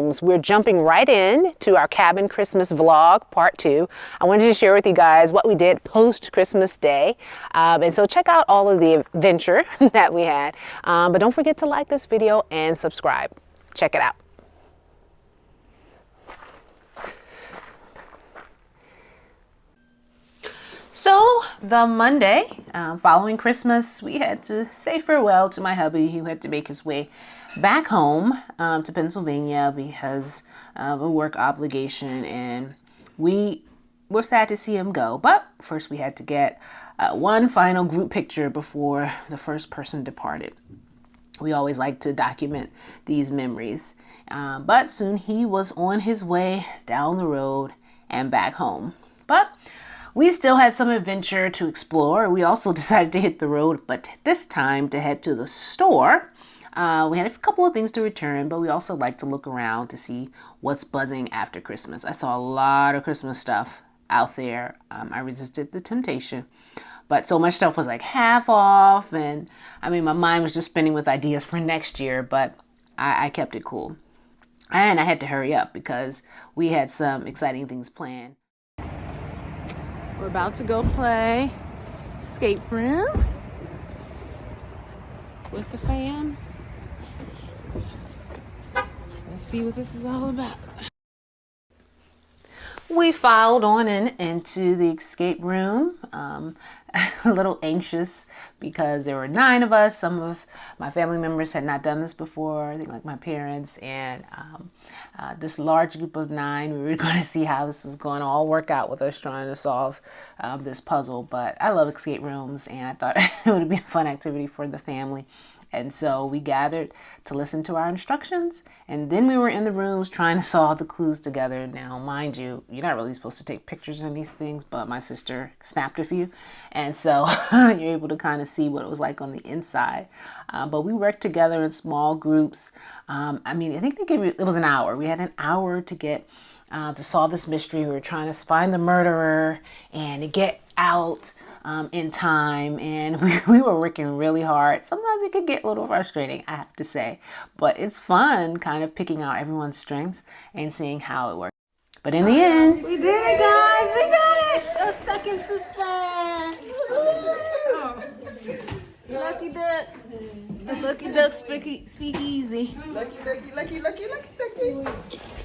We're jumping right in to our cabin Christmas vlog part 2. I wanted to share with you guys what we did post Christmas Day. And so check out all of the adventure that we had. But don't forget to like this video and subscribe. Check it out. So the Monday following Christmas, we had to say farewell to my hubby, who had to make his way back home to Pennsylvania because of a work obligation, and we were sad to see him go. But first we had to get one final group picture before the first person departed. We always like to document these memories. But soon he was on his way down the road and back home. But we still had some adventure to explore. We also decided to hit the road, but this time to head to the store. We had a couple of things to return, but we also like to look around to see what's buzzing after Christmas. I saw a lot of Christmas stuff out there. I resisted the temptation, but so much stuff was like half off, and I mean, my mind was just spinning with ideas for next year, but I kept it cool. And I had to hurry up because we had some exciting things planned. We're about to go play escape room with the fam. Let's see what this is all about. We filed on into the escape room, a little anxious because there were 9 of us. Some of my family members had not done this before, I think like my parents, and this large group of 9, we were going to see how this was going to all work out with us trying to solve this puzzle. But I love escape rooms, and I thought it would be a fun activity for the family. And so we gathered to listen to our instructions, and then we were in the rooms trying to solve the clues together. Now, mind you, you're not really supposed to take pictures of these things, but my sister snapped a few, and so you're able to kind of see what it was like on the inside. But we worked together in small groups. I mean, I think it was an hour. We had an hour to get to solve this mystery. We were trying to find the murderer and to get out in time, and we were working really hard. Sometimes it could get a little frustrating, I have to say, but it's fun kind of picking out everyone's strengths and seeing how it works. But in the end, we did it, guys. We got it. A second suspense. Oh. Lucky duck. The lucky duck speak easy. Lucky.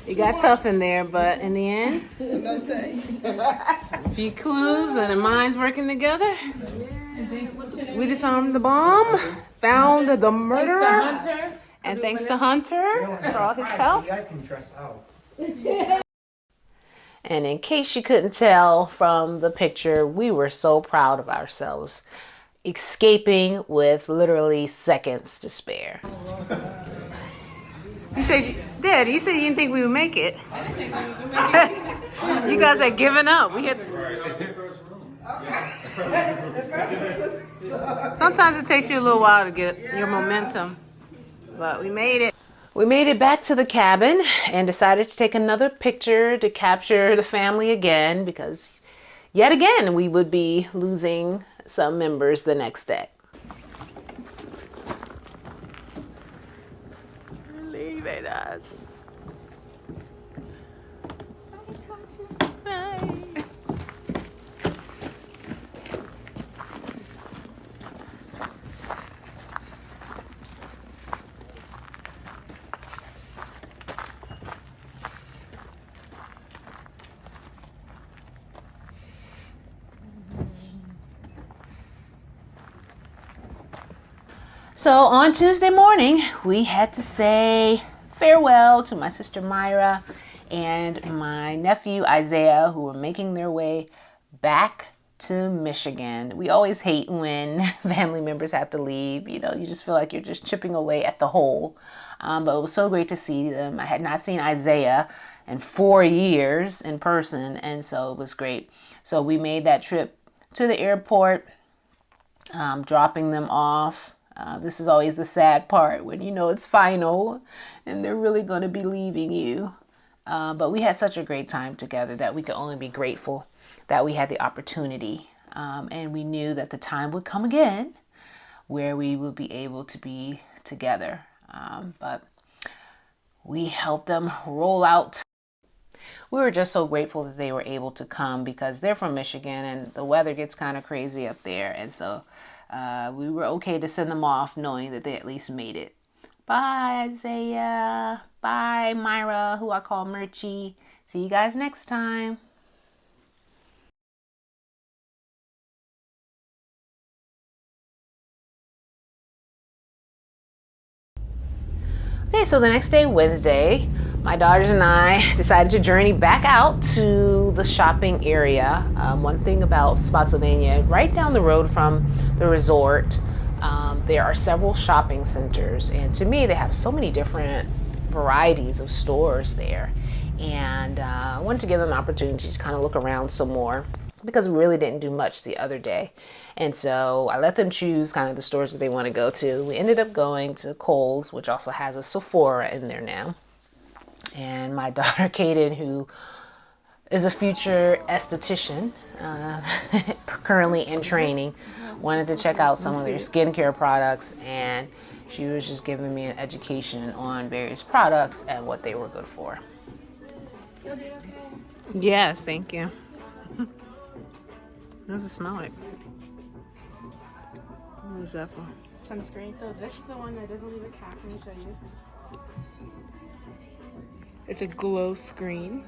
It got tough in there, but in the end, a few clues and the minds working together. We disarmed the bomb, found the murderer, and thanks to Hunter for all his help. And in case you couldn't tell from the picture, we were so proud of ourselves, escaping with literally seconds to spare. You said, Dad, you said you didn't think we would make it. I didn't think we would make it. You guys are giving up. We had. Sometimes it takes you a little while to get your momentum, but we made it. We made it back to the cabin and decided to take another picture to capture the family again, because yet again we would be losing some members the next day. Leaving us. Hi, Tasha. Hi. So on Tuesday morning, we had to say farewell to my sister Myra and my nephew Isaiah, who were making their way back to Michigan. We always hate when family members have to leave. You know, you just feel like you're just chipping away at the hole. But it was so great to see them. I had not seen Isaiah in 4 years in person, and so it was great. So we made that trip to the airport, dropping them off. This is always the sad part when you know it's final and they're really going to be leaving you. But we had such a great time together that we could only be grateful that we had the opportunity. And we knew that the time would come again where we would be able to be together. But We helped them roll out. We were just so grateful that they were able to come because they're from Michigan and the weather gets kind of crazy up there. And so we were okay to send them off knowing that they at least made it. Bye, Isaiah. Bye, Myra, who I call Murchie. See you guys next time. Okay, so the next day, Wednesday, my daughters and I decided to journey back out to the shopping area. One thing about Spotsylvania, right down the road from the resort, there are several shopping centers. And to me, they have so many different varieties of stores there. And I wanted to give them an opportunity to kind of look around some more because we really didn't do much the other day. And so I let them choose kind of the stores that they want to go to. We ended up going to Kohl's, which also has a Sephora in there now. And my daughter, Kaden, who is a future esthetician, currently in training, wanted to check out some of their skincare products. And she was just giving me an education on various products and what they were good for. Yes, thank you. What does it smell like? What is that for? Sunscreen. So this is the one that doesn't leave a cap. Let me show you. It's a glow screen.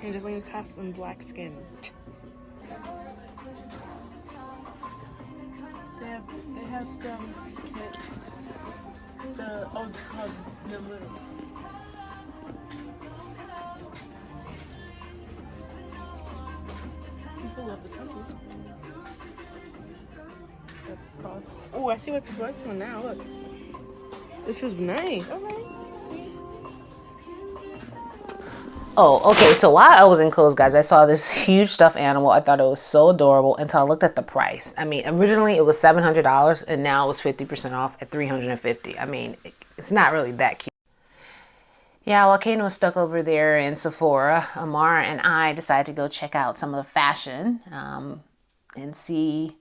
And it doesn't leave a cast on black skin. They have some kits. It's called the Littles. People love this one. Oh, I see what people like this one now. Look. It feels nice. Okay. Oh, okay. So while I was in Kohl's, guys, I saw this huge stuffed animal. I thought it was so adorable until I looked at the price. I mean, originally it was $700 and now it was 50% off at $350. I mean, it's not really that cute. Yeah, while Kaden was stuck over there in Sephora, Amara and I decided to go check out some of the fashion and see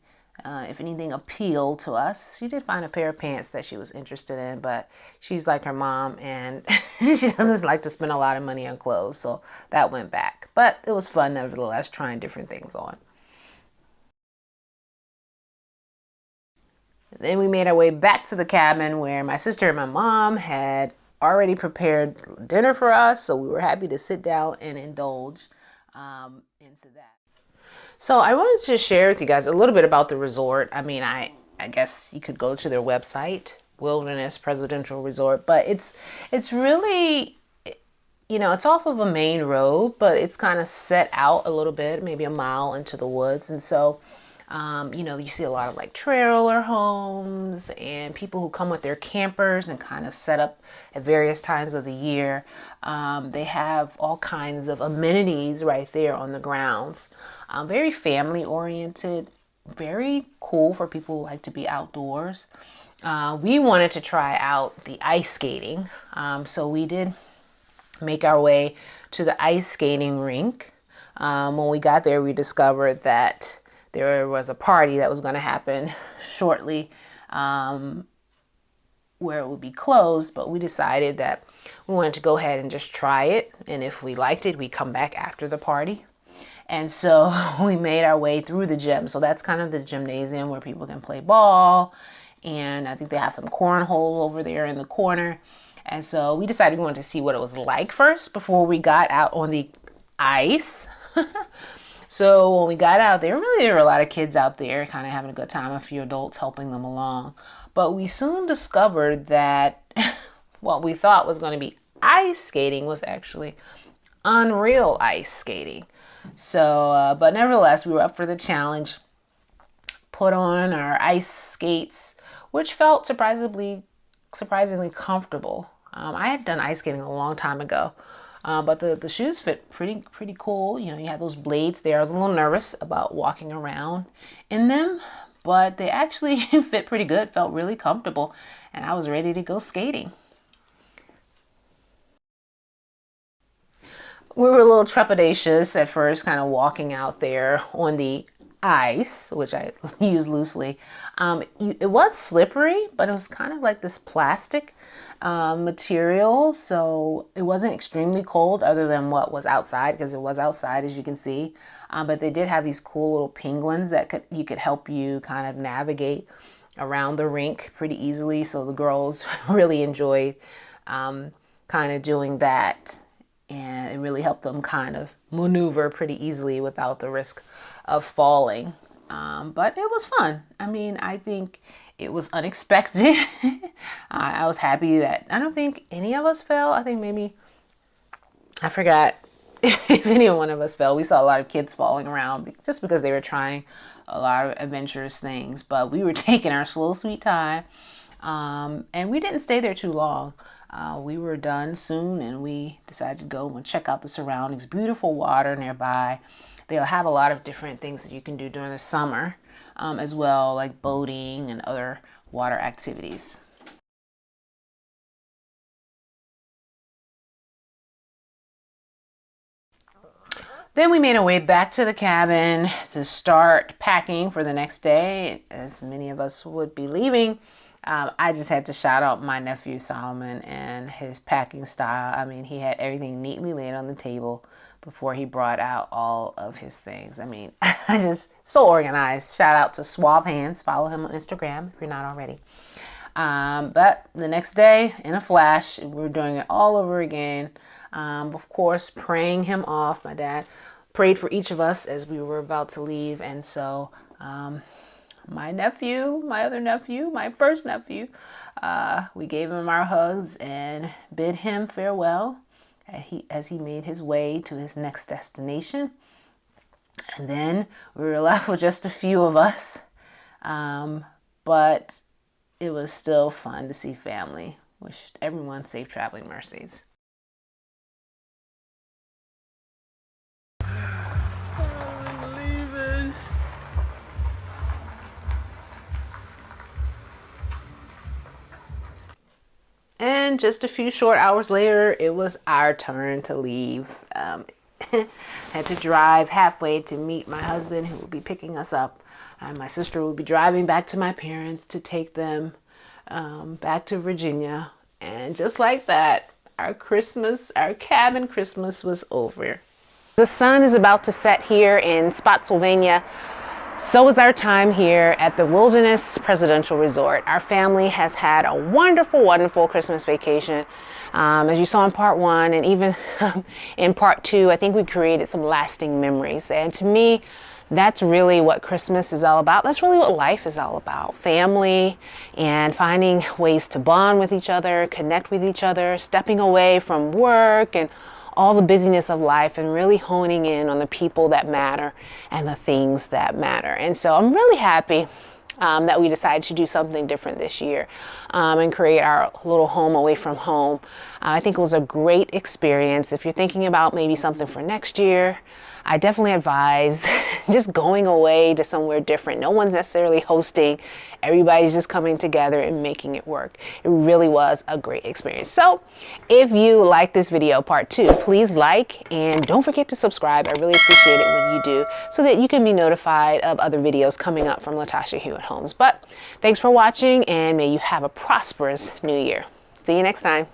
if anything appealed to us. She did find a pair of pants that she was interested in, but she's like her mom and she doesn't like to spend a lot of money on clothes, so that went back. But it was fun nevertheless, trying different things on. Then we made our way back to the cabin where my sister and my mom had already prepared dinner for us, so we were happy to sit down and indulge into that. So I wanted to share with you guys a little bit about the resort. I mean, I guess you could go to their website, Wilderness Presidential Resort, but it's really, it's off of a main road, but it's kind of set out a little bit, maybe a mile into the woods. And so you see a lot of like trailer homes and people who come with their campers and kind of set up at various times of the year. They have all kinds of amenities right there on the grounds. Very family oriented, very cool for people who like to be outdoors. We wanted to try out the ice skating. So we did make our way to the ice skating rink. When we got there, we discovered that there was a party that was going to happen shortly where it would be closed, but we decided that we wanted to go ahead and just try it. And if we liked it, we'd come back after the party. And so we made our way through the gym. So that's kind of the gymnasium where people can play ball. And I think they have some cornhole over there in the corner. And so we decided we wanted to see what it was like first before we got out on the ice. So when we got out there, really there were a lot of kids out there kind of having a good time, a few adults helping them along. But we soon discovered that what we thought was going to be ice skating was actually unreal ice skating. So, but nevertheless, we were up for the challenge, put on our ice skates, which felt surprisingly comfortable. I had done ice skating a long time ago. But the shoes fit pretty cool. You have those blades there. I was a little nervous about walking around in them, but they actually fit pretty good, felt really comfortable, and I was ready to go skating. We were a little trepidatious at first, kind of walking out there on the ice, which I use loosely. It was slippery, but it was kind of like this plastic. material, so it wasn't extremely cold other than what was outside, because it was outside, as you can see. But they did have these cool little penguins that could help you kind of navigate around the rink pretty easily. So the girls really enjoyed kind of doing that, and it really helped them kind of maneuver pretty easily without the risk of falling. But it was fun. I mean, I think it was unexpected. I was happy that I don't think any of us fell. I think maybe, I forgot if any one of us fell. We saw a lot of kids falling around just because they were trying a lot of adventurous things. But we were taking our slow, sweet time. And we didn't stay there too long. We were done soon, and we decided to go and check out the surroundings. Beautiful water nearby. They'll have a lot of different things that you can do during the summer as well, like boating and other water activities. Then we made our way back to the cabin to start packing for the next day, as many of us would be leaving. I just had to shout out my nephew Solomon and his packing style. I mean, he had everything neatly laid on the table before he brought out all of his things. I mean, I just so organized. Shout out to Suave Hands. Follow him on Instagram if you're not already. But the next day, in a flash, we're doing it all over again. Of course, praying him off. My dad prayed for each of us as we were about to leave, and so my nephew, my other nephew, my first nephew, we gave him our hugs and bid him farewell as he made his way to his next destination. And then we were left with just a few of us, but it was still fun to see family. Wish everyone safe traveling mercies. And just a few short hours later, it was our turn to leave. Had to drive halfway to meet my husband, who will be picking us up. And my sister will be driving back to my parents to take them back to Virginia. And just like that, our cabin Christmas was over. The sun is about to set here in Spotsylvania. So was our time here at the Wilderness Presidential Resort. Our family has had a wonderful, wonderful Christmas vacation. As you saw in part one, and even in part two, I think we created some lasting memories. And to me, that's really what Christmas is all about. That's really what life is all about. Family, and finding ways to bond with each other, connect with each other, stepping away from work and all the busyness of life, and really honing in on the people that matter and the things that matter. And so I'm really happy that we decided to do something different this year and create our little home away from home. I think it was a great experience. If you're thinking about maybe something for next year, I definitely advise just going away to somewhere different. No one's necessarily hosting. Everybody's just coming together and making it work. It really was a great experience. So if you like this video, part two, please like, and don't forget to subscribe. I really appreciate it when you do, so that you can be notified of other videos coming up from Latasha Hewitt Homes. But thanks for watching, and may you have a prosperous new year. See you next time.